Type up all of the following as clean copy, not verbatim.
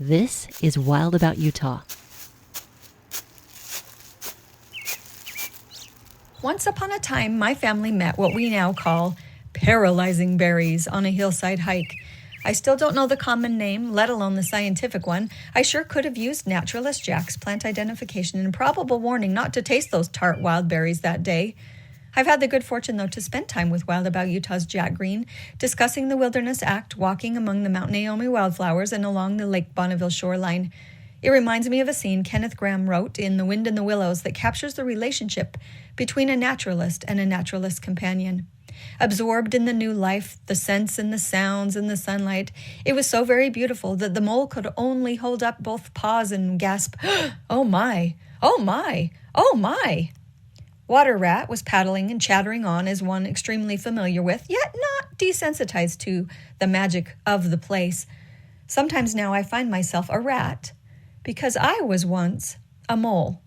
This is Wild About Utah. Once upon a time, my family met what we now call paralyzing berries on a hillside hike. I still don't know the common name, let alone the scientific one. I sure could have used Naturalist Jack's plant identification and probable warning not to taste those tart wild berries that day. I've had the good fortune, though, to spend time with Wild About Utah's Jack Greene, discussing the Wilderness Act, walking among the Mount Naomi wildflowers, and along the Lake Bonneville shoreline. It reminds me of a scene Kenneth Grahame wrote in The Wind in the Willows that captures the relationship between a naturalist and a naturalist companion. Absorbed in the new life, the scents and the sounds and the sunlight, it was so very beautiful that the mole could only hold up both paws and gasp, "Oh my, oh my, oh my." Water Rat was paddling and chattering on as one extremely familiar with, yet not desensitized to, the magic of the place. Sometimes now I find myself a rat, because I was once a mole.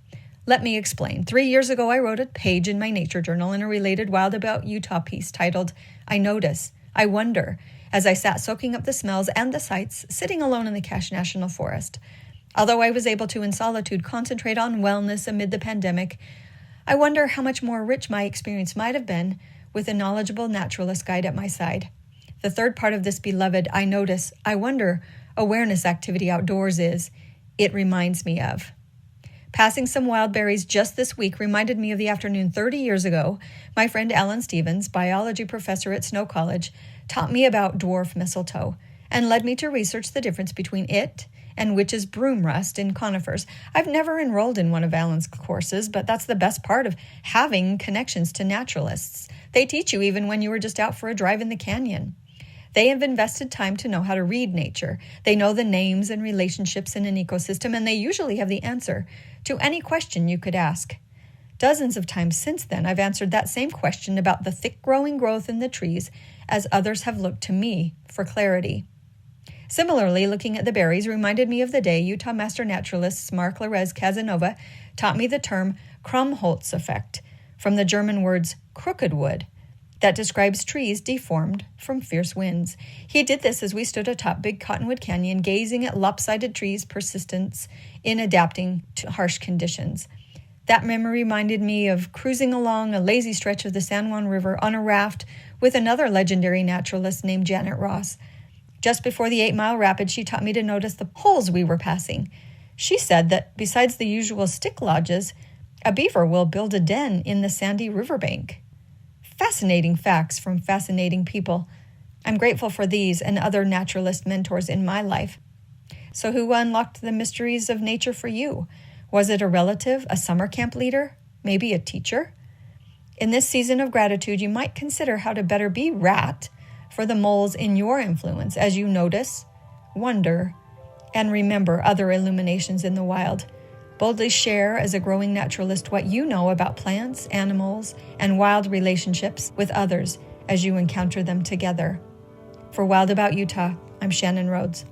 Let me explain. 3 years ago, I wrote a page in my nature journal in a related Wild About Utah piece titled, "I Notice, I Wonder," as I sat soaking up the smells and the sights, sitting alone in the Cache National Forest. Although I was able to, in solitude, concentrate on wellness amid the pandemic, I wonder how much more rich my experience might have been with a knowledgeable naturalist guide at my side. The third part of this beloved I Notice, I Wonder awareness activity outdoors is, it reminds me of. Passing some wild berries just this week reminded me of the afternoon 30 years ago. My friend Alan Stevens, biology professor at Snow College, taught me about dwarf mistletoe and led me to research the difference between it and witch's broom rust in conifers. I've never enrolled in one of Alan's courses, but that's the best part of having connections to naturalists. They teach you even when you were just out for a drive in the canyon. They have invested time to know how to read nature. They know the names and relationships in an ecosystem, and they usually have the answer to any question you could ask. Dozens of times since then, I've answered that same question about the thick growing growth in the trees as others have looked to me for clarity. Similarly, looking at the berries reminded me of the day Utah master naturalists Mark Larez Casanova taught me the term Krummholz effect, from the German words crooked wood, that describes trees deformed from fierce winds. He did this as we stood atop Big Cottonwood Canyon, gazing at lopsided trees' persistence in adapting to harsh conditions. That memory reminded me of cruising along a lazy stretch of the San Juan River on a raft with another legendary naturalist named Janet Ross. Just before the 8-mile rapid, she taught me to notice the holes we were passing. She said that besides the usual stick lodges, a beaver will build a den in the sandy riverbank. Fascinating facts from fascinating people. I'm grateful for these and other naturalist mentors in my life. So who unlocked the mysteries of nature for you? Was it a relative, a summer camp leader, maybe a teacher? In this season of gratitude, you might consider how to better be rat for the moles in your influence as you notice, wonder, and remember other illuminations in the wild. Boldly share as a growing naturalist what you know about plants, animals, and wild relationships with others as you encounter them together. For Wild About Utah, I'm Shannon Rhodes.